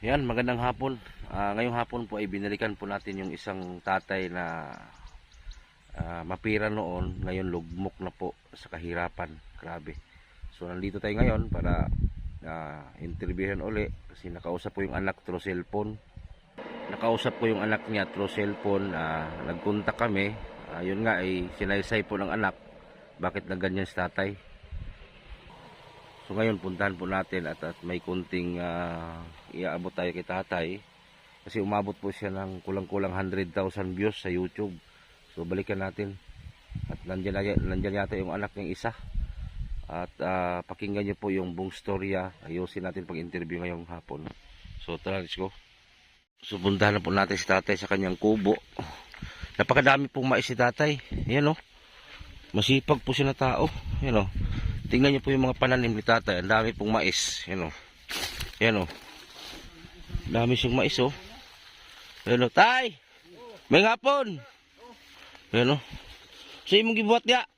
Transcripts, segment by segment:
Yan, magandang hapon. Ngayong hapon po ay binalikan po natin yung isang tatay na mapira noon, ngayon lugmok na po sa kahirapan. Grabe. So nandito tayo ngayon para interviewin uli kasi nakausap po yung anak through cellphone. Nakausap ko yung anak niya through cellphone. Nagkontak kami. Yun nga ay sinaysay po ng anak bakit na ganyan si tatay. So ngayon puntahan po natin at may kunting iaabot tayo kay tatay kasi umabot po siya ng kulang-kulang 100,000 views sa YouTube. So balikan natin at nandyan yata yung anak ng isa at pakinggan niyo po yung buong storya. Ayusin natin pag-interview ngayong hapon. So tara, let's go. So puntahan na po natin si tatay sa kanyang kubo. Napakadami pong mais si tatay. Yan o, masipag po siya na tao. Yan o, tingnan niyo po yung mga pananim ni tatay. Ang dami pong mais. Yan o. Yan o. Dami siyang mais o. Yan o. Tay! May ngapon! Yan o. So yung mong gibuhat niya.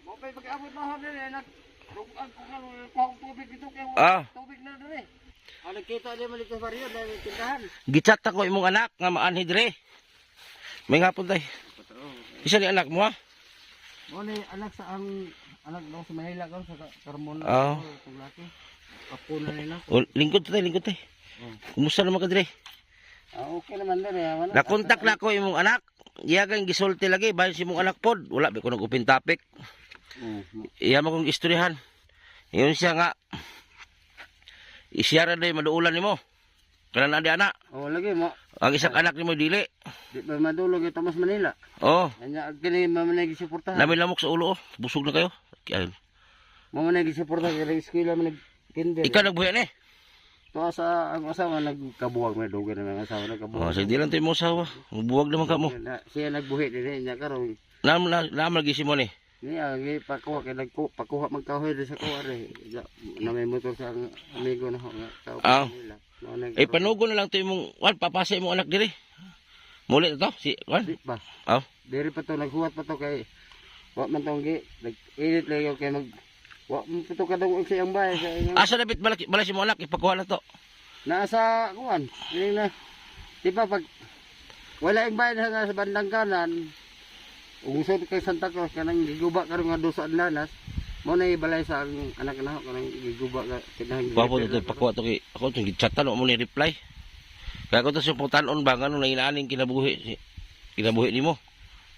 Mapay pag-abot na hapon eh. Nagrugan ko nga nung tubig dito kayo. Tubig na doon eh. Nagkita niya malik sa bariyo dahil tindahan. Gichat ako imong anak nga maanhidre. May ngapon tay. Isa ni anak mo ha? Mo ni anak sa ang anak daw sa Manila ko sa Carmona ko laki. Apo na nila. Lingkod tay. Kumusta naman ka dire? Okay naman din eh. Nakontak na ko imong anak. Iyagang gisulti lagi bayan si imong anak pod. Wala ba ko nag-open topic. Iya mo kong istoryahan. Yun siya nga. Isyara na yung maduulan ni mo. Kailan na di anak? Lagi mo. Ang isang anak ni mo dili. Di ba madulog ito mas Manila? Kanya agkini mamanay gisuportahan. Namin lamok sa ulo Busog na kayo. Ayun. Mamanay gisuportahan kaya eskwela man nagkinder. Ikaw nagbuhi ni? To sa ang asawa nagkabuwag may dugo na ang asawa nagkabuwag. Sige di lang tayo mo asawa. Magbuwag naman ka mo. Siya nagbuhi din niya karon. Naman lagi si mo ni. Niya gi pakuha kay pakuha magkahoy sa kuha re. Na may motor sa amigo na nga. Panugo na lang to imong wan papasa imong anak diri. Muli to si wan. Ba. Diri pa to naghuwat pa to kay wa man tong gi nag-edit lang kay mag wa man to kadong sa iyang bahay sa iyang. Asa na bit bala si imong anak ipakuha na to. Nasa kuan. Dili na. Di ba pag wala ing bahay nga sa bandang kanan. Ungsod kay Santa Cruz kanang giguba karon nga dusa adlanas mo na ibalay sa anak na kanang giguba ka kinahang papo to pakuha to kay ako to gichatan mo ni reply kaya ko to sa putanon ba ngano na inaaning kinabuhi nimo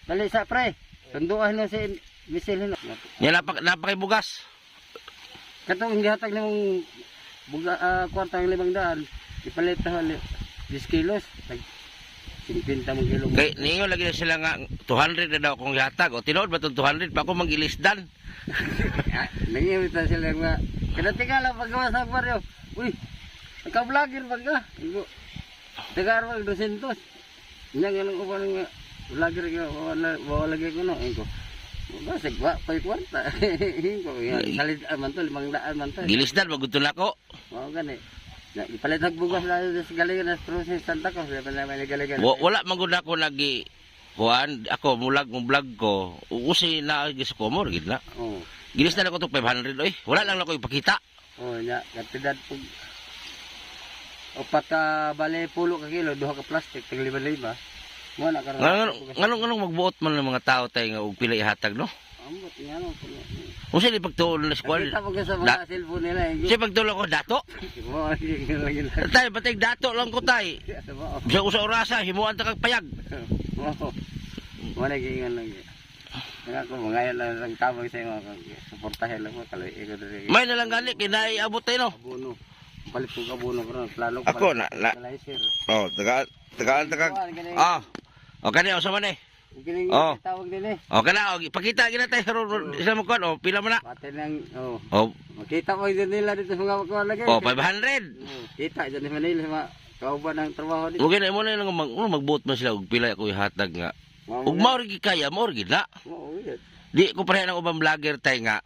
dali sa pre sunduan na si misil nya napakibugas katong gihatag nimong buga kwartang 500 ipalit ta 10 kilos 50 mong kilo. Kay ninyo lagi na sila nga 200 na daw akong ihatag. O tinuod ba itong 200 pa ako mag-ilisdan? Nangyawita sila nga. Kinatika lang paggawa sa baryo. Uy, nagka-vlogger ba ka? Tagar mag 200. Nga ganun ko pa nga vlogger ka. Bawa lagi ko no. Ko. Basig ba? Pay kwarta. Salid man to, 500 man to. Gilisdan, maguto na ako. Oo, gani. Ipalit bugas lang sa galingan na process Santa Cruz may galingan. Wala maguna ko lagi kuan ako mulag mo vlog ko. Usi na gis ko mo gid na. Gilis na ako to 500 oy. Wala lang ako ipakita. Nya katidad pug upat ka bale pulo ka kilo duha ka plastic tag 5,000. Mo na karon. Nganong magbuot man ng mga tao tay nga og pila ihatag no? Ambot ngano. Unsa ni pagtuon na squad? Kita mo sa mga cellphone nila. Siya pagtuon ko dato. Tay batay dato lang ko tay. Bisa ko sa orasa himuan ta kag payag. Wala gingan lang. Nga ko mangayon lang tabang sa mga suportahin lang ko kalay ko diri. May na lang gali kinai abot tay no. Abono. Palit ko abono karon plano ako na. Tagaan. O kani usa man eh. Tawag din eh. Kana ipakita gina tay sa mo kon pila man na. Pati nang makita ko din nila dito sa mga kuan lagi. 500. Kita dyan ni Manila sa kauban ng trabaho dito. Okay na mo na lang magbuot man sila og pila ako ihatag nga. Ug mao ri kaya mo ri na. Di ko pareha ng ubang vlogger tay nga.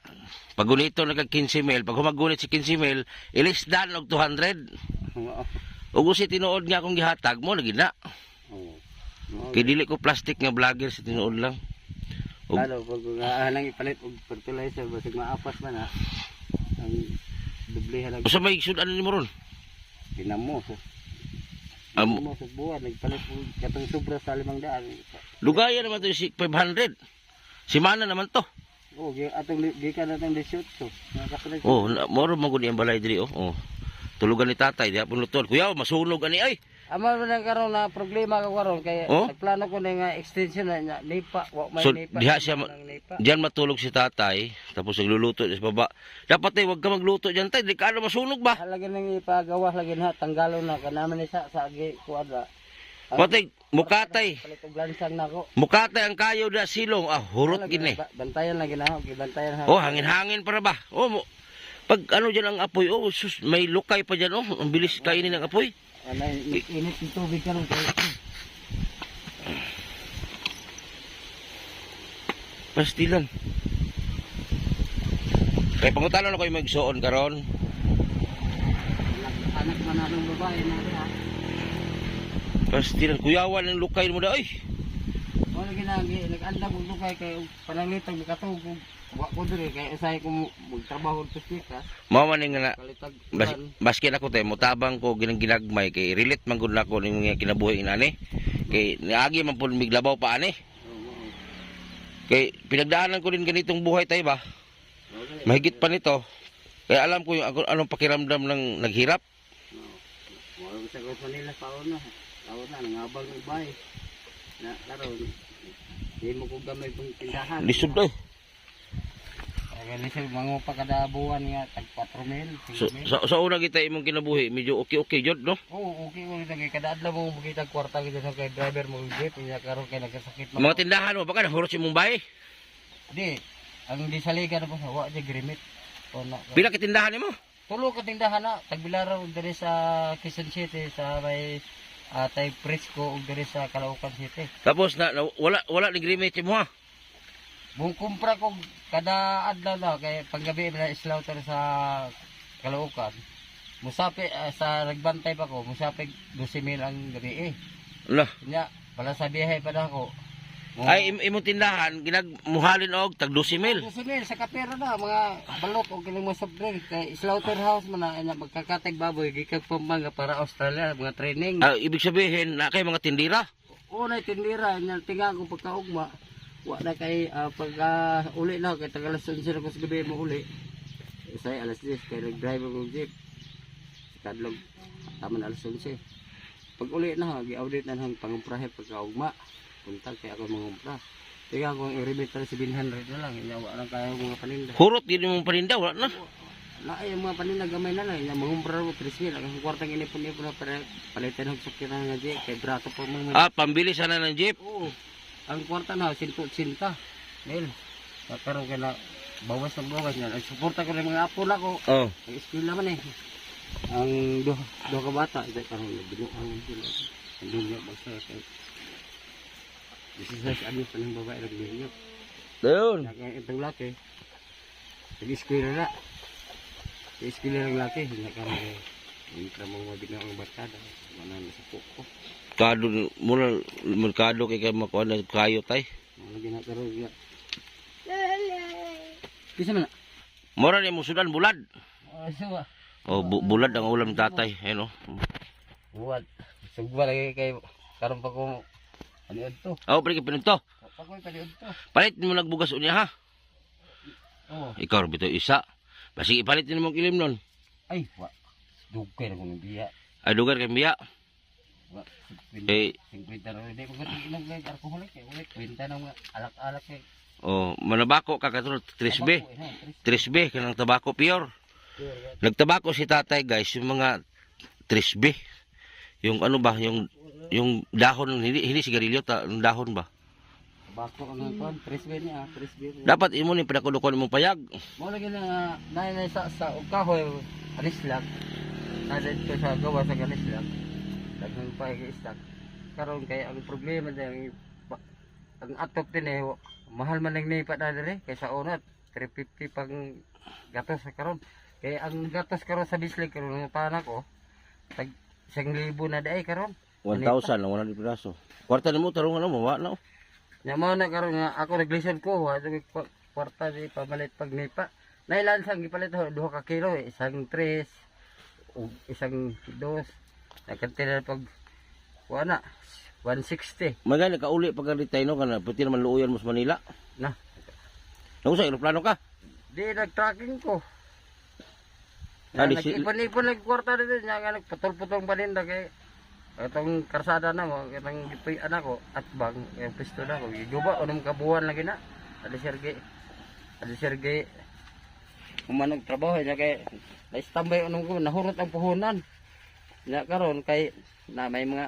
Pag gunito nagka 15 mil, pag humagunit si 15 mil, ilisdan og 200. Ug usi tinuod nga akong gihatag mo lagi na. Kaya dili ko plastic nga vlogger sa tinuod lang. Lalo, pag nang ipalit og fertilizer, basig maapas man ha. Ang dublihan. Usa may sudan ni mo ron? Dinamo. Mo sa buwan nagpalit ko katong sobra sa 500. Lugayan naman to si 500. Simana naman to. Oh, atong gikan natong 18. Nakapalit. Oh, moro man gud ang balay diri oh. Oh. Tulugan ni tatay diha pun luton. Kuya, masunog ani ay. Ama man karon na problema ko karon kay Oh? nagplano ko na nga extension na niya nipa wa may So, nipa. diha siya nipa. diyan matulog si tatay tapos nagluluto sa baba. Dapat tay wag ka magluto diyan tay, di ka na masunog ba? Lagi nang ipagawa lagi na tanggalon na kanaman ni sa agi kuadra. Patay mukatay. Palit og lansang nako. Mukatay ang kayo da silong. Ah, hurot gini. Bantayan lagi na ako, bantayan ha. Oh, hangin-hangin para ba? Oh, pag ano diyan ang apoy, oh, sus, may lukay pa diyan oh. Ang bilis kainin ng apoy. Ano, init ng tubig karon kay. Pastilan. Kay pangutanon ako yung magsuon karon. Anak man na ng babae na ha. Pastilan kuyawan ang lukay mo da ay. Wala ginagi, nag-anda ko lukay kay pananglitag makatug wa ko diri kay usay ko magtrabaho sa pika. Mao man nga na Kalitag baski ako tay motabang ko ginagmay kay relate man gud nako ning mga kinabuhi inani. Kay niagi man pud miglabaw pa ani. Kay pinagdaanan ko din ganitong buhay tay ba. Mahigit pa nito. Kaya alam ko yung anong pakiramdam ng naghirap. Wala ko sa Manila pauna. Pauna nangabang ng bay. Na karon di mo ko gamay pang tindahan. Lisod ay. Kaya lisod mangupa kada buwan nga tag 4,000. Sa una kita imong kinabuhi medyo okay jud no. Oo, okay ko nito kay kada adlaw mo makita kwarta kita sa kay driver mo jeep niya karon kay nagkasakit Mga tindahan mo baka nahurot imong bahay. Di, ang di saligan na po sa wa di grimit. O na. Pila ka tindahan nimo? Tulo ka tindahan na tagbilaraw diri sa Quezon City sa may Tay Frisco ug diri sa Caloocan City. Tapos wala ni grimate mo ha. Bung kumpra ko kada adlaw na kay panggabi na slaughter sa Caloocan. Musapi sa nagbantay pa ko, musapi 12,000 ang gabi eh. Lah, Nya, pala sa biyahe pa na ako. ay imong tindahan ginagmuhalin og tag 12,000. 12,000 sa kapera na mga balot o kining mga soft drink kay slaughterhouse man na nya magkakatag baboy gikag Pampanga para Australia mga training. Ibig sabihin na kay mga tindira. Una tindira nya tinga ko pagkaugma. Wa na kay pag uli na kay tagal alas 11 ko sa gabi mo uli. Usay alas 10 kay nag-drive ko jeep. Kadlog tama na alas 11. Pag uli na gi-audit na hang pangumprahe pagkaugma. Punta kay ako mangumpra. Tinga ko ang i-rebate para 700 na lang. Nya wa lang kaya mga paninda. Hurot gid imong paninda wala na. Na ay mga paninda gamay na lang. Nya mangumpra ko 3,000 ang kwartang inipon-ipon na para palitan og sakyan nga jeep kay brato pa mga. Pambili sana ng jeep. Oo. Ang kwarta na, 180. Nel, karon kay na bawas ng bawas niya. Nagsuporta ko rin mga apo na ko. Oh. Ang eskwela man eh. Ang do ka bata. Ito karon nabinuang ang sila. Ang dunya basta kay. This is ano pa ng babae nagbinyo. Dayon. Kaya itong laki. Nag-eskwela na. Eskwela ng laki. Hindi ka mga hindi ka mga mabinaw ang barkada. Manan sa puko. Kado muna merkado kay makuha na kayo tay. Mga ginakaroon nga. Bisa man na? Mura ni mo sudan bulad. Suwa. Oh, bulad ang ulam tatay, ayun oh. Buwan. Sugba lagi kay karon pa ko ano ito. Oh, pare pinunto. Pa ko paliod to. Palit mo nagbugas unya ha. Oo. Ikaw bito isa. Basi ipalit din mo kilim nun. Ay, wa. Dugay na kong biya. Ay dugar kay biya. Wa. Eh, 50 ra di ko inog kay alcoholic kay ulit kwenta na mga alak-alak kay. oh, manabako kakatulad 3B. 3B kanang tabako pure. Nagtabako si tatay guys, yung mga 3B. Yung ano ba, yung dahon hindi sigarilyo yung dahon ba. Bako ang kon, 3B niya, 3B. Dapat imo ni padakudukon imong payag. Mo lagi na nay sa kahoy alis lang. Nadad ko sa gawa sa galis lang. Daghang pa i-stack. Karon kay ang problema dyan ang atop din eh mahal man lang nipa na dire kaysa una 350 pang gatos sa karon. Kaya ang gatos karon sa bislig karon ng panak ko tag 1,000 na dai karon. 1,000 lang wala di piraso. Kwarta nimo tarong ano mo wa na. Nya mo na karon nga ako naglisod ko wa kwarta di pamalit pag nipa. Nailansang gipalit 2 ka kilo isang 3 o isang 2. Nagkantina pag kuha na. 160. Magani ka uli pag retire no kana pati naman luoyan mo sa Manila. Na. Nausa eroplano ka? Di nag-tracking ko. Ano, Nag-ipon-ipon nag-kwarta dito. Nga nagputol-putol pa rin na kay itong karsada na mo. Itong gipuyan ako at bang. Yung pisto na ko. Giguba. Unong kabuhan lagi na. Adi Sergey. Umanog trabaho niya kay na-stambay unong ko. Nahurot ang puhunan. Nga karon kay na may mga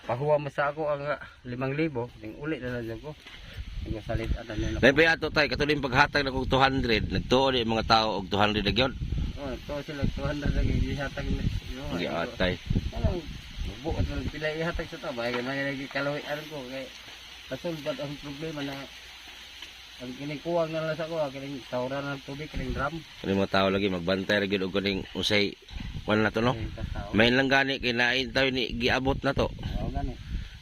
pahuwa mo sa ako ang 5,000. Yung uli na lang ko. Yung salit at ano na. May ato tay katuloy paghatag na kog 200 nagtuo di mga tao og 200 na gyud. Oh, to sila 200 lagi ihatag na. Gi atay. Ano? Buot lang pila ihatag sa ta. Bagay man lagi kalawian ko kay kasulbad ang problema na ang kinikuwang na lang sa ko, kining tawran ng tubig, kining drum. Kani mga tao lagi magbantay ra gyud og kuning usay wala na to no. May lang gani kinain tayo ni giabot na to. Oo gani.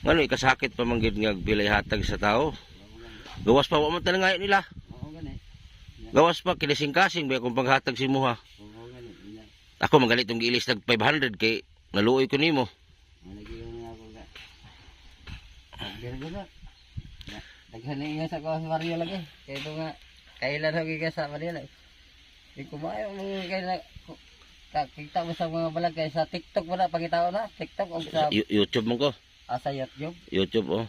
Ngano ikasakit pa man gyud nga pila ihatag sa tao. Gawas pa wa man tanang nila. Oo gani. Gawas pa kinising-kasing ba kung paghatag si Muha. Oo gani. Ako magalit tong giilis tag 500 kay naluoy ko nimo. Malagi yung ako ka. Gana. Daghan niya sa ko sa Mario lagi. Kay ito nga kailan ho gigas sa Mario lagi. Di kumayo mo kay na kita mo sa mga balag kay sa TikTok mo na pangitao na TikTok o sa YouTube mo ko. asa YouTube. YouTube oh.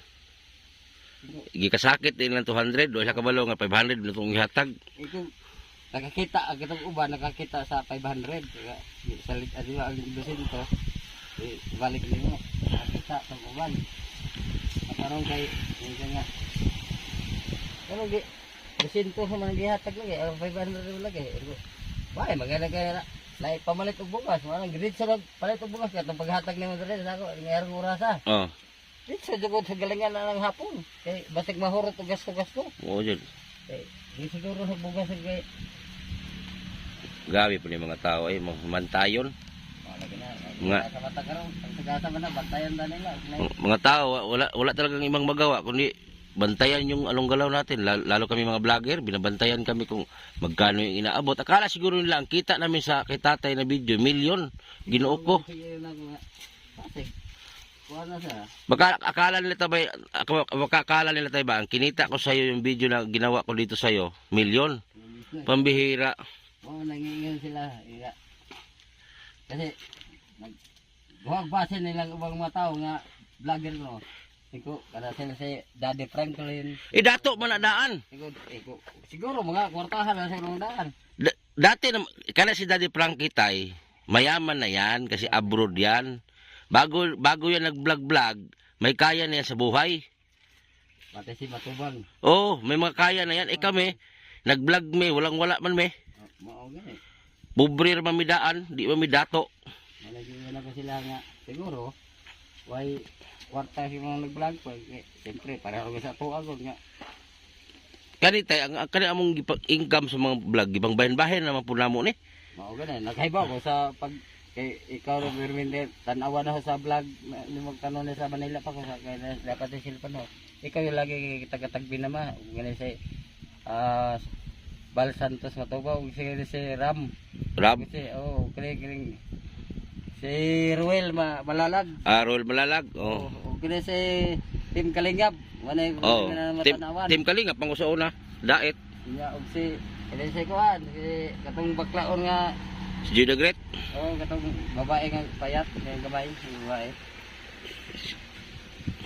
Gikasakit din lang 200 o isa kabalo nga 500 na itong ihatag. Ito nakakita ang kitang uban nakakita sa 500 kaya salit adila ang 200 balik nimo nakakita sa uban. Karon kay ito nga ano gi presinto sa mga gihatag lagi ang 500 lagi. Why magana kay na pamalit og bugas man grid sa palit og bugas katong paghatag nimo diri sa ako ngayong orasa. Oh. Dito jugod sa galingan na ng hapon kay basig mahurot og gasto-gasto. Oo jud. Kay di siguro sa bugas kay Gabi po ni mga tao ay mantayon. Mga sa mata karon ang sagasa man na bantayan na nila. mga tao wala talagang ibang magawa kundi bantayan yung anong galaw natin lalo kami mga vlogger binabantayan kami kung magkano yung inaabot akala siguro nila ang kita namin sa kay tatay na video milyon Ginoo ko baka akala nila tayo ba ang kinita ko sa iyo yung video na ginawa ko dito sa iyo milyon pambihira nangingan sila kasi huwag base nilang ubang mga tao nga vlogger no. Iko kada sila si Daddy Franklin. Dato man na daan. Iko siguro mga kwartahan na sa daan. Dati kana si Daddy Frankie tay, mayaman na yan kasi abroad yan. Bago yan nag-vlog, may kaya na yan sa buhay. Pati si Matubang. Oh, may mga kaya na yan. Kami, nag-vlog walang-wala man me. Mao gani. Bubrir mamidaan, di mamidato. Malagyan na ko sila nga siguro why kwarta si mga nag-vlog ko siyempre para rin sa to agad nga Kani tay ang kani among income sa mga vlog gibang bahin-bahin naman po namo ni. Mao gani naghibaw ko sa pag kay ikaw ro Berminde tan-awan na sa vlog ni magtanong ni sa Manila pa ko sa kay dapat sa cellphone no. Ikaw yung lagi kita-tagbi na ma gani si Bal Santos Matubaw si Ram si kini si Ruel Malalag. Ruel Malalag. Oh. Kini si Tim Kalingap. Manay Tim Kalingap pang usauna. Daet. Ya og si si kuan si katong baklaon nga si Judah Great. Katong babae nga payat nga babae.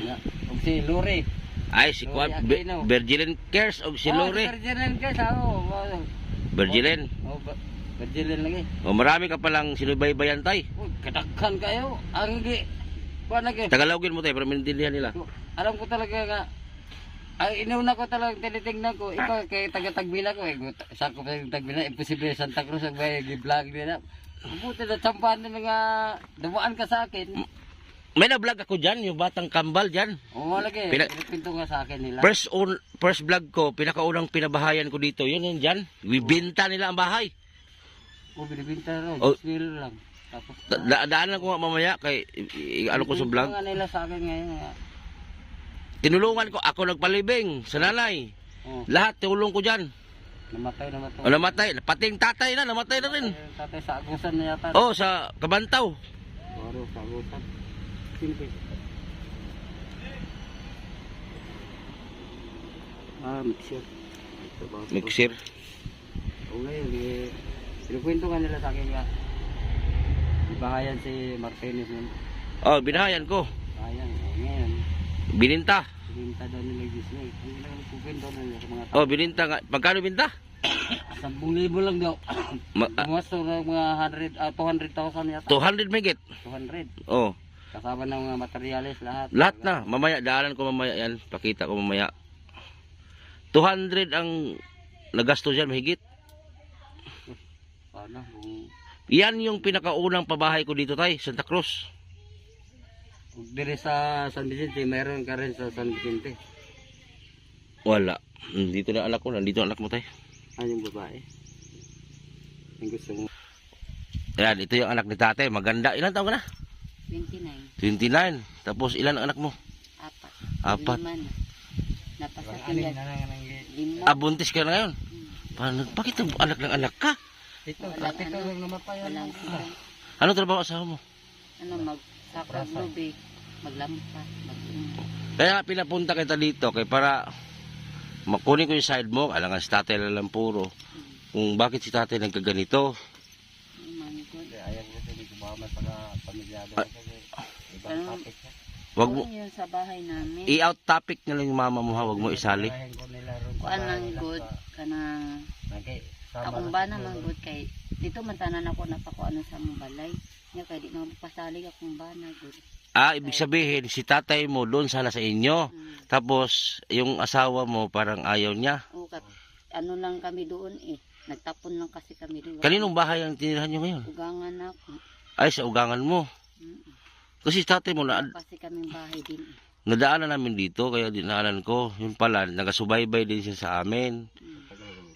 Ya og si Luri. Ay si kuan Virgilin Cares og si Luri. Virgilin Cares Virgilin. Virgilin lagi. Marami ka palang sinubaybayan tay. Kadaghan kayo. Ang kuan lagi. Tagalogin mo tay para maintindihan nila. Alam ko talaga nga ay inauna ko talagang tinitingnan ko ikaw kay taga-Tagbila ko sa ko Tagbila imposible Santa Cruz ang bay gi-vlog nila. Buti na tsampan nila nga dumaan ka sa akin. May na-vlog ako diyan, yung batang kambal diyan. Oo lagi. Pinto nga sa akin nila. First vlog ko, pinakaunang pinabahayan ko dito, yun diyan. Bibenta nila ang bahay. Binibenta ro, lang. Tapos daanan ko nga mamaya kay ano ko sa vlog. Nga nila sa akin ngayon. Tinulungan ko, ako nagpalibing sa nanay. Lahat tulong ko diyan. Namatay. Pati yung tatay na namatay na rin. Tatay sa Agusan na yata. Sa Kabantaw. Sa Agusan. Sino ba ito? Mixer. Ito ba? Mixer. O ngayon, pinukwento ka nila sa akin nga. Ibahayan si Martinez nun. Oh, binahayan ko. Bahayan. Ngayon, Bininta. pininta daw nila yung Disney. Ang ilang kukwento nila sa mga tao. Oh, bininta nga. Magkano binta? 10,000 lang daw. Ma- Pumasok ng mga 200,000 yata. 200 megit. 200. Oh, Kasama ng mga materyales lahat. lahat na. Mamaya, daanan ko mamaya yan. Pakita ko mamaya. 200 ang nagasto dyan, mahigit. Paano? Kung Yan yung pinakaunang pabahay ko dito, tay. Santa Cruz. dire sa San Vicente, mayroon ka rin sa San Vicente. Wala. Dito na anak ko. Nandito ang anak mo, tay. Ano yung babae? Yung gusto mo. Ayan, ito yung anak ni tatay. Maganda. Ilan taon ka na? 29. 29. Tapos ilan ang anak mo? Apat. Apat. 5 na. Napasa Ano kanya. na lang 5. Buntis ka na ngayon. Paano? Bakit ang anak ng anak ka? Ito, Wala, dati ito ano? lang namatay. Walang sila. Ano trabaho asawa mo? Ano, magsakag lubi. Maglampas. Kaya pinapunta kita dito kay para makunin ko yung side mo. Alangan si tatay lang puro. Kung bakit si tatay nagkaganito. Ayaw ko hindi ko baka pamilyado kasi ibang Ano? topic na. Wag mo yun sa bahay namin. i-out topic na lang yung mama mo ha. Wag mo isali. Bahayan ko nila ron sa Kuan bahay lang nila good. sa- Kanang sama akong na bana siguro. man good kay dito man tanan ako napakuano sa mong balay. Nya kay di mapasalig akong bana good. Ibig sabihin si tatay mo doon sana sa inyo. Tapos yung asawa mo parang ayaw niya. O ano lang kami doon eh. Nagtapon lang kasi kami doon. Kaninong bahay ang tinirahan nyo ngayon? Ugangan ako. Ay, sa ugangan mo. Kasi si tatay mo Kasi kaming bahay din eh. nadaanan namin dito, kaya dinaanan ko. Yun pala, nagasubaybay din siya sa amin.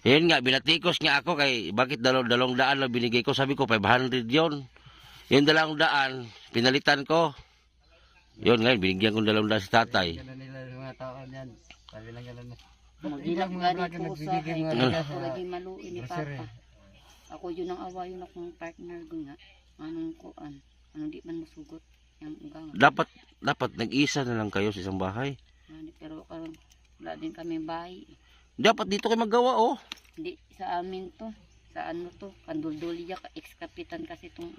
Yun nga, binatikos nga ako kay bakit dalawang daan lang binigay ko. Sabi ko, 500 yon. Yung 200 daan, pinalitan ko. Yun ngayon, binigyan ko 200 daan si tatay. Ganun nila yung mga tao niyan. Sabi lang ganun. Magilak Ibang mga gani vlogger ko sa nagbibigay ay mga kaya bigas ako sa lagi maluin ni grocery. Papa. Ako yun ang awa yun akong partner ko nga. Anong kuan. Anong di man masugot. Yang ugang. Dapat nag-isa na lang kayo sa isang bahay. Pero karon wala din kami bahay. Dapat dito kayo magawa, oh. Hindi sa amin to. Sa ano to. Kanduldulya ka. Ex-kapitan kasi itong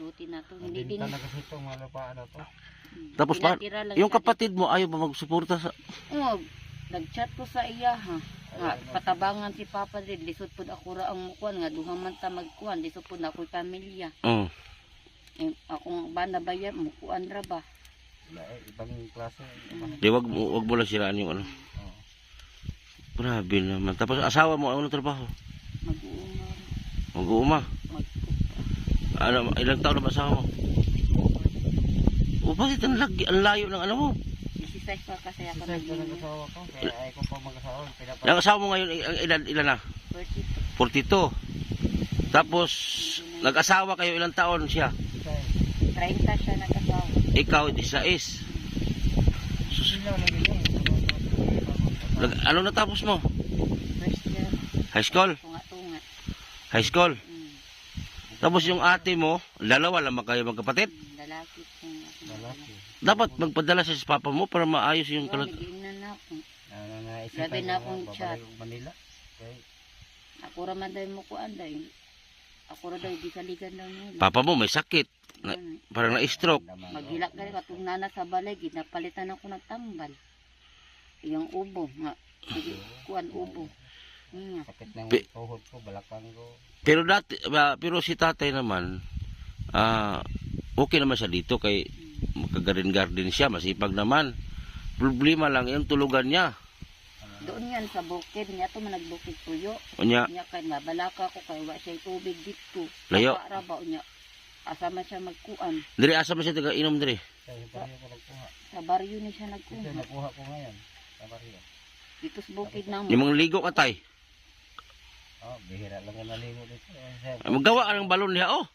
luti na to. Hindi din. Bintana kasi itong mga lupa ano to. Tapos pa, Pinatira lang yung siya kapatid mo ayaw ba magsuporta sa... Oo, nag-chat ko sa iya ha. Nga, patabangan si Papa din. Lisod po ako ra ang mukuan. Nga, duhang man ta magkuan. Lisod po na ako'y pamilya. Oh. Eh, akong ba na bayan, mukuan ra ba? Ibang klase. Di, wag mo lang siraan yung ano. Grabe naman. Tapos asawa mo, ano trabaho? Mag-uumar. Mag-uuma. Mag-upa. Ano, ilang taon na ba asawa mo? O bakit ang layo ng ano mo? 16 pa kasi ako Isa ito nag-iingat. nag-asawa ko. Kaya ayaw ko pa mag-asawa. Yung asawa mo ngayon, ilan na? 42. 42. Tapos, nag-asawa kayo ilang taon siya? 30 siya nag-asawa. Ikaw, 16. Ano natapos mo? First year, High school? tunga-tunga. High school. Mm. Tapos yung ate mo, dalawa lang kayo magkapatid? Lalaki kong Lalaki. Dapat magpadala siya sa papa mo para maayos yung kalat. Nag-iinan na ako. Naisip Grabe na akong babalik chat. ko Manila. Okay. Ako raman dahil mo kuan dahil. Ako ra dahil di saligan daw nila. Papa mo may sakit. Parang na-stroke. Maghilak ka rin katong nana sa balay, ginapalitan ako ng tambal. Yung ubo nga. Sige, kuan ubo. Nga. Sakit ng Pi- tuhod ko, balakang ko. Pero si tatay naman, okay naman siya dito kay magka-garden siya, masipag naman. Problema lang yung tulugan niya. Doon yan sa bukid niya to man nagbukid tuyo. Unya, Niya kay mabalaka ko kay wa siya tubig dito. Layo. Para ba unya. Asa man siya magkuan. dire asa man siya taga inom dire. Kaya baryo ko nagkuha. Sa baryo ni siya Ito nagkuha. nakuha ko ngayon. Sa baryo. Dito sa bukid na mo. Yung mga ligo ka tay. Oh, bihira lang ang naligo dito. Magawa ka ng balon niya, oh.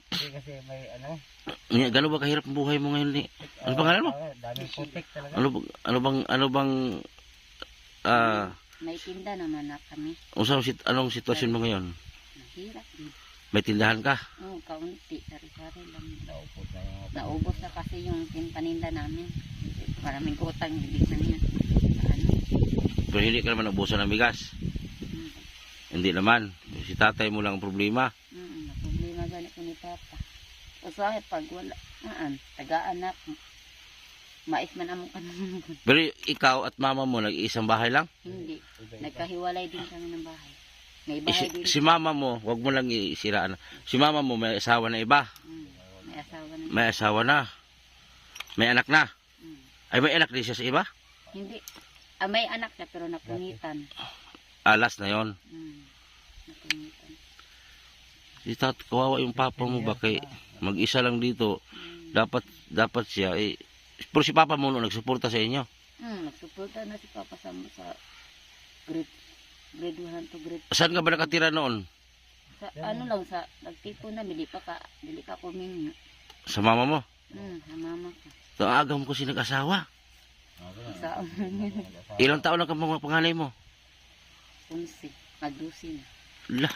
Kasi may ano. Niya, gano'n ba kahirap ang buhay mo ngayon ni? Ano pangalan mo? Daming putik talaga. Ano bang May tinda naman na kami. anong sitwasyon mo ngayon? Mahirap. May tindahan ka? Kaunti. Sari-sari lang. Naupot na yung mga naubos na kasi yung paninda namin. Maraming utang, bibig na niya. Ano? Pero hindi ka naman nabusan ng bigas. Hmm. Hindi naman. Si tatay mo lang ang problema. Problema ganit ko ni Papa. Usahay pag wala, taga-anak. Mais man among kanang Pero ikaw at mama mo nag-iisang bahay lang? hindi. Nagkahiwalay din kami ng bahay. May bahay din. Si mama mo, wag mo lang isiraan. Si mama mo may asawa na iba. May asawa na. May asawa na. May anak na. Mm. Ay may anak din siya sa iba? Hindi. May anak na pero napungitan. Alas na yon. Napungitan. Si kawawa yung papa mo ba kay mag-isa lang dito. Dapat siya pero si papa mo no, nagsuporta sa inyo. Nagsuporta na si Papa sa grade 1 to grade. Saan ka ba nakatira noon? Sa ano lang sa nagtipo na dili pa ko minyo. Sa mama mo? Sa mama ko. Ito ang agam ko si nag-asawa. Sa Ilang taon lang ka mga panganay mo? 11, mag-12 na. Lah,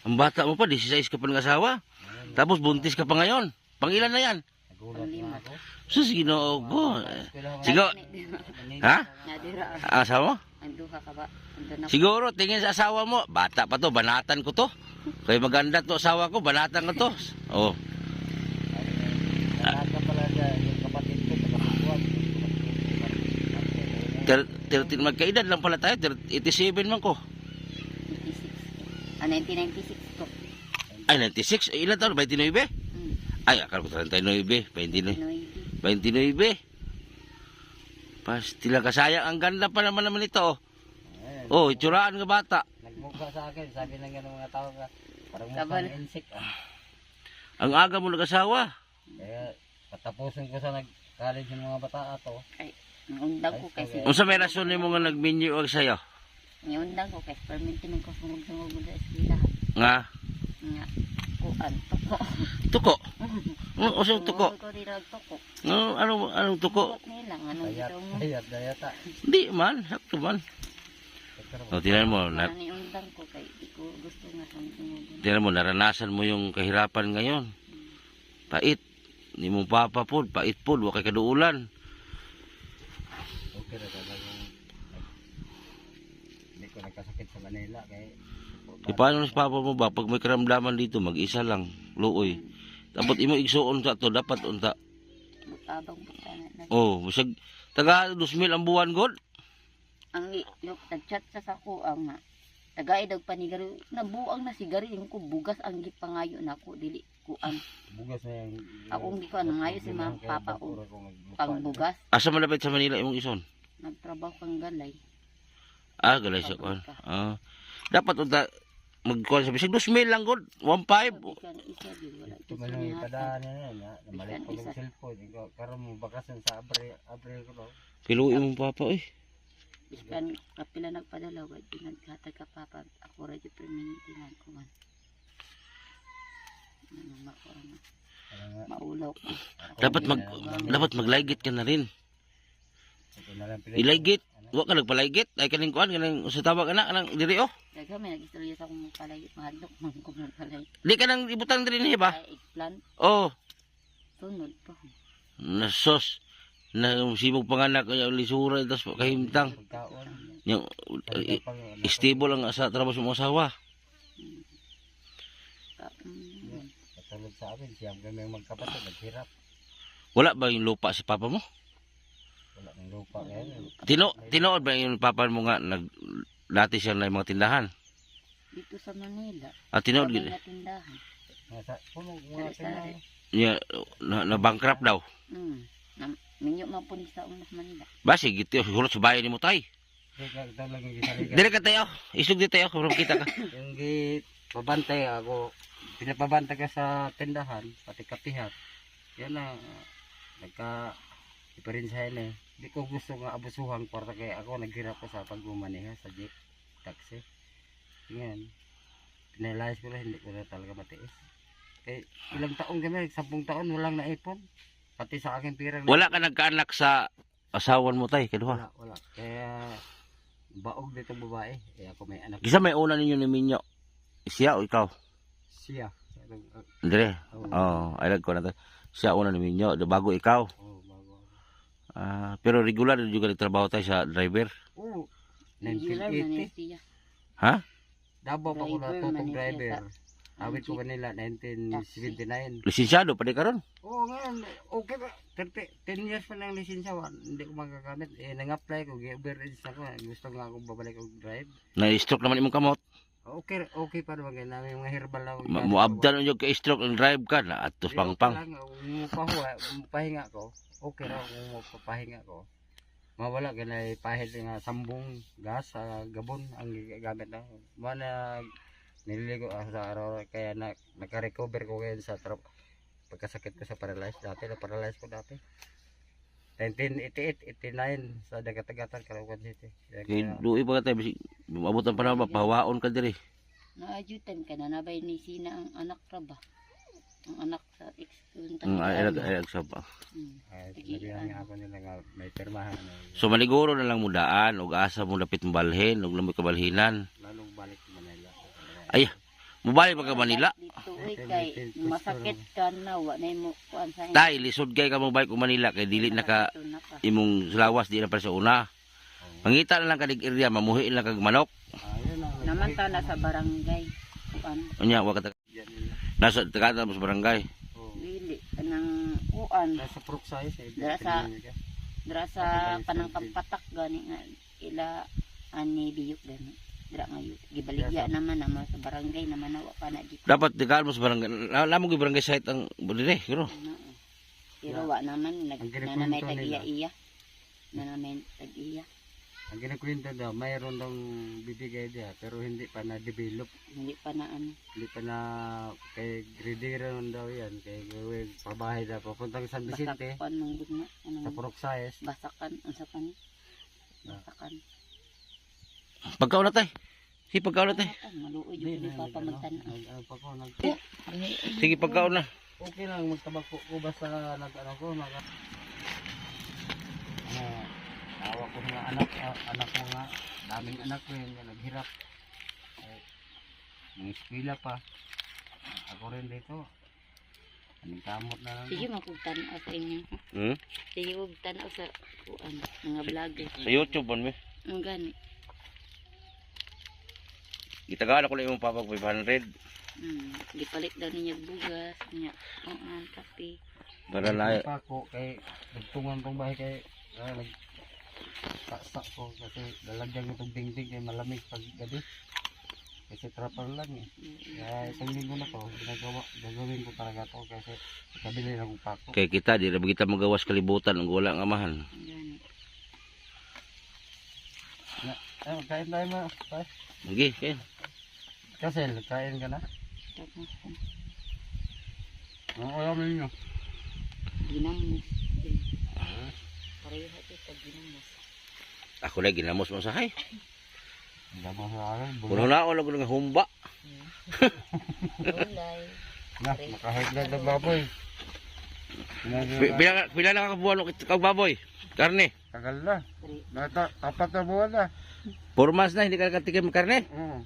ang bata mo pa, 16 ka pa nag-asawa. Tapos buntis ka pa ngayon. Pangilan na yan? Panglima. Sus, Ginoo ko. Siguro, ha? Nadira Asawa mo? ang duha ka ba? Ando na Siguro, tingin sa asawa mo, bata pa to, banatan ko to. Kaya maganda to asawa ko, banatan ko to. Oh. Naka pala dyan, yung kapatid ko, kapatuan. Magkaedad lang pala tayo, 87 man ko. 96 ko. Ay, 96? Ay, ilan taon? 29? Ay, akala ko 39, 29. 29. Pasti lang kasayang, ang ganda pa naman ito. Oh, itsuraan nga bata. Nagmukha sa akin, sabi ng ganun mga tao ka, parang Kabal. mukhang insect. Ang aga mo nag-asawa. Kaya patapusin ko sa nag-college ng mga bata ato. Ang undang ko kasi. Unsa may rason mo nga nag-menu og sayo? Ang undang ko kasi perminti man ko sumug-sumug sa eskwela. Nga, Nga kuan tuko. tuko. O sa tuko. Ko di tuko. No, anong tuko? Buot nila anong Dayat, ito mo. dayata. Di man, sakto man. O, tinan mo, Ano yung undang ko kay di ko gusto nga sumug-sumug. tinan mo, naranasan mo yung kahirapan ngayon. Pait. Ni mo papa po, pait po, wa kay kaduulan. Okay na talagang hindi ko nagkasakit sa Manila kay E paano sa papa mo ba, pag may karamdaman dito, mag-isa lang, luoy. Dapat imo igsuon sa to, dapat unta. Butabang butana na. Oh, musag, taga 2,000 ang buwan, God. Ang yung nag-chat sa sako ang tagay dag panigari nabuang na sigari yung ko bugas ang gipangayo nako dili kuan bugas na yung akong di ko ano ngayo si ma'am papa ko pang bugas Asa malapit sa Manila imong ison? nagtrabaho kang galay Galay siya kuan. Dapat unta magkuan sa bisig 2,000 lang, God. 1,500. ikan isa di wala ito man yung ipadaan niya na namalit ko ng cellphone ikaw karon mo bakasan sa Abril ko no Kiluin mong papa, eh. iskan kapila nagpadala wa di naghatag ka papa ako ra di permanente na kuan ano makuan maulaw ko Dapat maglaygit ka na rin. ito na lang Ilaygit. Wa ka nagpalaygit. Ay kaning kuan kanang sa tawag ana kanang diri oh. daga may nagistorya sa akong palay mahadlok man ko ng palay Di ka nang ibutang diri ni ba? ay eggplant Oh, sunod pa nasos. Na sibog panganak kaya lisura tas kahimtang. pagkaon Yung stable ang sa trabaho sa mga asawa. katulad sa amin siyang kami magkapatid naghirap Wala ba yung lupa si papa mo? wala ng lupa ngayon Tinood ba yung papa mo nga dati siya na mga tindahan? dito sa Manila Tinood sa gid. mga tindahan nasa puno mga tindahan Niya na bankrupt daw. minyo man po ni sa unas Manila Basi gito siguro sa bayan ni mo tay. ito lang yung gisaligan Dire ka tayo. Isog di tayo kung kita ka. yung pabantay ako pinapabantay ka sa tindahan pati kapihat yan na nagka diferensyahan eh di ko gusto nga abusuhan para kaya ako naghirap ko sa pagmamaneha sa jeep taxi yan pinalayas ko lang hindi ko na talaga matiis kaya ilang taon kami 10 taon walang naipon pati sa aking pirang Wala ka nagkaanak sa asawan mo tay kaduha. wala kaya baog dito babae kaya ako may anak Kisa may una ninyo ni Minyo. Siya o ikaw? siya Dire. Oh, ay ko na to. Siya una namin nyo, bago ikaw. Oh, bago. Pero regular juga nagtrabaho tayo sa driver. Oh, Regular man 1980. siya. Ha? Davao pa ko Driver natutong man siya driver. sa- Awit ko kanila 1979. Lisensyado pa di karon. Oo nga, okay ba? 10 years pa lang lisensyawan. Hindi ko magagamit. Nang-apply ko, gi-overage ako. Gusto nga akong babalik og drive. Na-stroke naman imong kamot. Okay pa naman ganyan. May mga herbal lang. Muabdan unyo kay stroke ang drive ka na atos pangpang. Kung pahinga ko, okay ra kung papahinga ko. Mawala ganay pahit nga sambong gas sa gabon ang gigamit na. Mana nililigo ako sa araw kaya naka-recover ko ngayon sa pagkasakit ko sa paralyzed dati. Na-paralyzed ko dati. 1988, 89 sa Dagat-Dagatan, Caloocan City. Kay duwi pa ka tayo maabot ang panahon pahawaon ka diri. Naajutan ka na nabay ni Sina ang anak ra ba? Ang anak sa ex ko. Ay sa pa. Nabihan nga ako nila nga may pirmahan. So maliguro na lang mudaan ug asa mo dapit balhin ug lamoy kabalhinan. Lalong balik sa Manila. Ay, mobile pa ka Manila. Dito uy kay masakit ka na wa na mo kuan sa Tay, lisod kay ka mobile ko Manila kay dili na ka imong lawas di na pa sa una. Pangita na lang kadig area mamuhi lang kag manok. Ayun ang naman ta na sa barangay. Kuan Unya wa ka yan nila. nasa tagata mo sa barangay. Oh. dili kanang kuan Nasa Proxay sa Dara sa- dira sa panangkang patak gani nga ila ani biyok gani. Dira nga gibaligya naman naman sa barangay naman na wa pa na di. Dapat tigaan mo sa barangay. Lamang gi barangay site ang dire, guro. Pero wa naman nag Ang na may kinikwento nila. tag-iya. Na may tag-iya. Ang kinikwento daw, mayroon daw bibigay dia pero hindi pa na-develop. Hindi pa na ano. Hindi pa na kay grader ron daw yan. Kay gawin pabahay na papuntang San Vicente Basakan mong bugna. sa Ano, Proxayes. basakan. Unsa pa ni? Basakan. Pagkaon na tay. Si pagkaon na tay. Basakan. Maluoy yung ni Papa magtan. Ano pa ko nag Sige pagkaon na. okay lang magtabako ko basta nag-ano ko awa ko mga anak ko nga daming anak ko yun nga naghirap mga eskwela pa ako rin dito anong kamot na lang Sige magtanaw sa inyo. Hmm? Sige magtanaw sa kuan mga vlogger. Sa YouTube on me. Ang gani. Gitagaan ako lang imong papa 500 Gipalit daw ninyo bugas niya. Kape. para na pa ako kay nagtungan tong bahay kay nagtaksak ko kasi lalagyan ko tong dingding kay malamig pag gabi kasi trapal lang eh. Kaya isang linggo na to, gagawin ko talaga to kasi kabili na akong pako. kay kita di ra ba kita magawas kalibutan ang wala nga amahan. Ang gani. Kain tayo ma. Sige, kay. Kasi kain ka na. Tapos Ang alam ninyo. ginamos. Pareho ito sa ginamos. Ako na ginamos mo sahay. Hindi mo sa akin. Kuno na ako nga humba. Gulay. Na, makahigla ng baboy. Pila na ka buwan kag baboy? Karne. Tagal na. Apat na buwan na. 4 months na hindi ka nakatikim ng karne. Oo.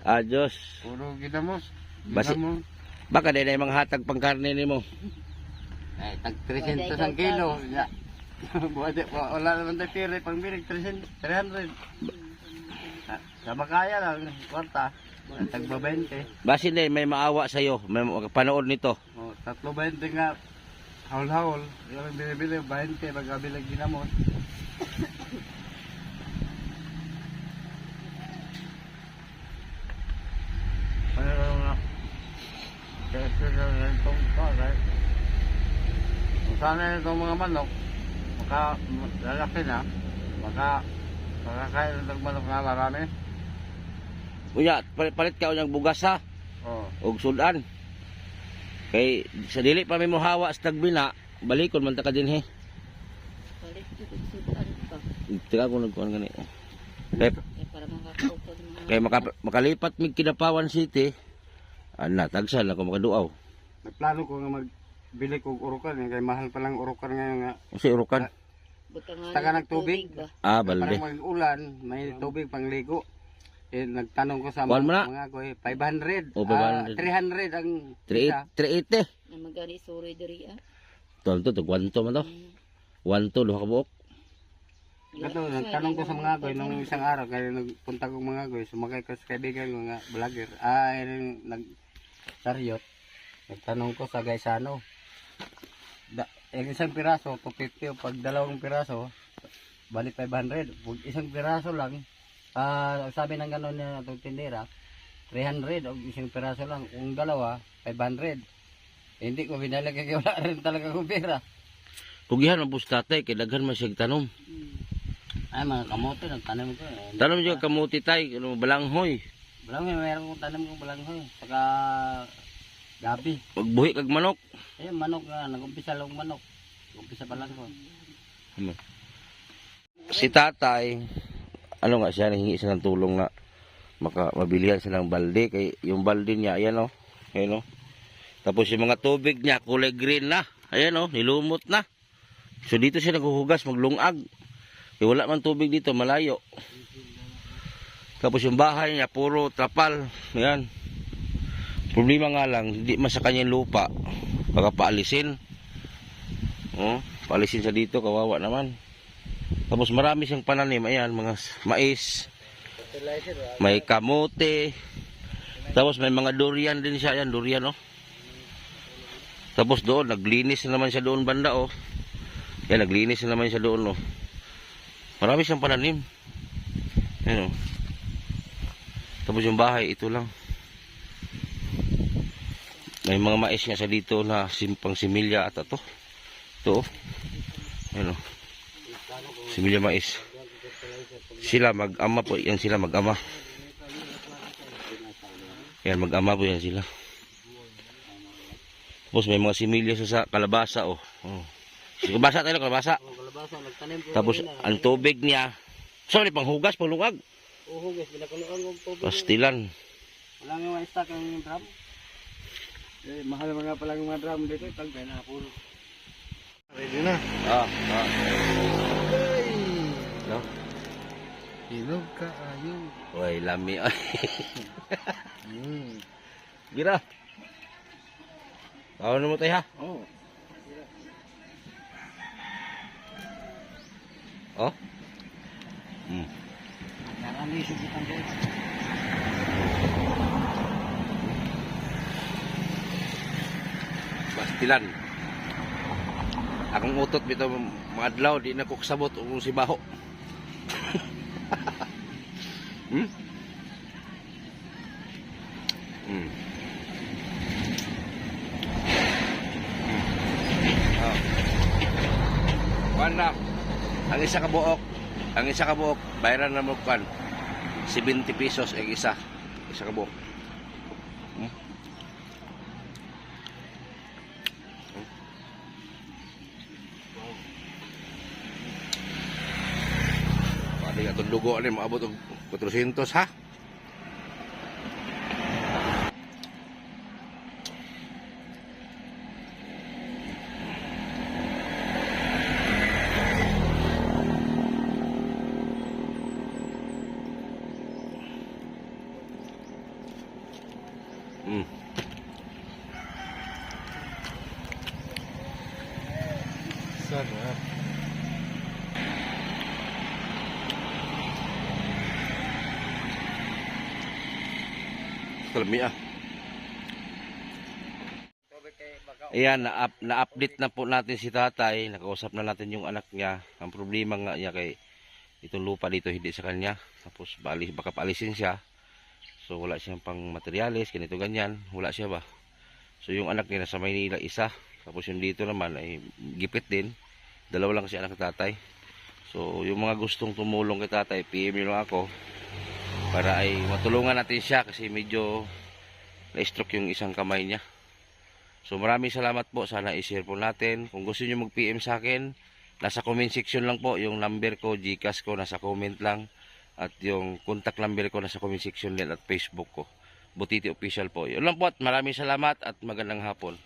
Adios. Puro ginamos. Basi- Baka dahil na yung mga hatag pang karne ni mo. Ay, tag 300 ang kilo. Wala naman tayo tira. Pang birig 300. Sama kaya lang. Kwarta. Tag 20. Basi na may maawa sa'yo. May panood nito. O, 3.20 nga. Haul-haul. Yung binibili 20. Magkabilang ginamos. Ano nga. Kasi lang itong right? Kung sana itong mga manok, lalaki na, makakain ng manok nga marami. Unya, palit ka unyang bugas ha. Oo. Og sudan. Kay sa dili pa may mohawa sa tagbina, balikon man ta ka dinhi. Palit ko kung sudan pa. Tika ko nagkuhan gani. Kay Para makakaupag mga kay makalipat mig Kidapawan City. Ana, tagsan ako makaduaw. Nagplano ko nga magbili kong urukan, kay mahal pa lang urukan ngayon nga. Usi urukan. butang Taga nagtubig. ba? Balde. Parang mag-ulan, may tubig pangligo. Nagtanong ko sa Kuwan mo na? mga ko, 500. O, 500. 300 ang 380. Na magani suri diri ah. to, tugwanto man to. Wanto, duha ka buok. Ito, nagtanong ko sa mga agoy nung isang araw, kaya nagpunta ko mga agoy, sumakay ko sa kaibigan ko nga vlogger. Nag-saryot. Nagtanong ko sa Gaisano. Isang piraso, 250. Pag dalawang piraso, bali 500. Pag isang piraso lang, sabi ng gano'n na itong tindera, 300 o isang piraso lang. Kung dalawa, 500. Hindi ko binalik kaya wala rin talaga kong pera. Pugihan ang bus tatay, kay daghan man siya tanom. Ay, mga kamote, nagtanim ko. Tanom siya kamuti tay, balanghoy. Balanghoy, mayroon kong tanim kong balanghoy. Saka gabi. Pagbuhi kag manok. Eh, manok nga, nag-umpisa lang manok. Nag-umpisa pa lang ko. Si tatay, ano nga siya, nahingi siya ng tulong na mabilihan siya ng balde. Kay yung balde niya, ayan o. Ayan o. Tapos yung mga tubig niya, kulay green na. Ayan o, nilumot na. So dito siya naghuhugas, maglungag. Kaya wala man tubig dito, malayo. Tapos yung bahay niya, puro trapal. Ayan. Problema nga lang, hindi man sa kanyang lupa. Baka paalisin. Paalisin siya dito, kawawa naman. Tapos marami siyang pananim. Ayan, mga mais. May kamote. Tapos may mga durian din siya. Ayan, durian oh. Tapos doon, naglinis na naman siya doon banda oh. Yan, naglinis na naman siya doon oh. Marami siyang pananim. Ayan oh. Tapos yung bahay, ito lang. May mga mais nga sa dito na simpang similya at ito. Ito oh. Ayan oh. Similya mais. Sila mag-ama po. Yan sila mag-ama. Yan, mag-ama po yan sila. Tapos may mga similya sa kalabasa oh. Kalabasa tayo, kalabasa. Tapos ang tubig niya, sorry, panghugas, panglungag. Hugas, binakuluan ko tubig. Pastilan. Wala nga ma-stack ang drum. Mahal mga pala mga drum dito, tagpay na puro. Ready na. No? Hinog ka, ayun. Uy, lami. Gira. Tawa na mo tayo ha? Oo. Oh? Nakalisip itang doon. Pastilan. Akong utot bito mga adlaw, di na ko kasabot kung si Baho. Wala. Ang isa ka buok, bayaran na mo kan 70 pesos ang isa ka buok. Pwede ka itong dugo ni maabot og 400 ha. Sarap. Salami ah. Ayan, na-update na po natin si tatay. Nakausap na natin yung anak niya. Ang problema nga niya kay itong lupa dito hindi sa kanya. Tapos baka paalisin siya. So wala siyang pang materialis, ganito ganyan. Wala siya ba? So yung anak niya nasa Maynila isa. Tapos yung dito naman ay gipit din. Dalawa lang si anak tatay. So yung mga gustong tumulong kay tatay, PM nyo lang ako. Para ay matulungan natin siya kasi medyo na-stroke yung isang kamay niya. So maraming salamat po. Sana i-share po natin. Kung gusto niyo mag-PM sa akin, nasa comment section lang po. Yung number ko, Gcash ko, nasa comment lang. At yung contact number ko, nasa comment section din at Facebook ko. Butiti Official po. Yun lang po at maraming salamat at magandang hapon.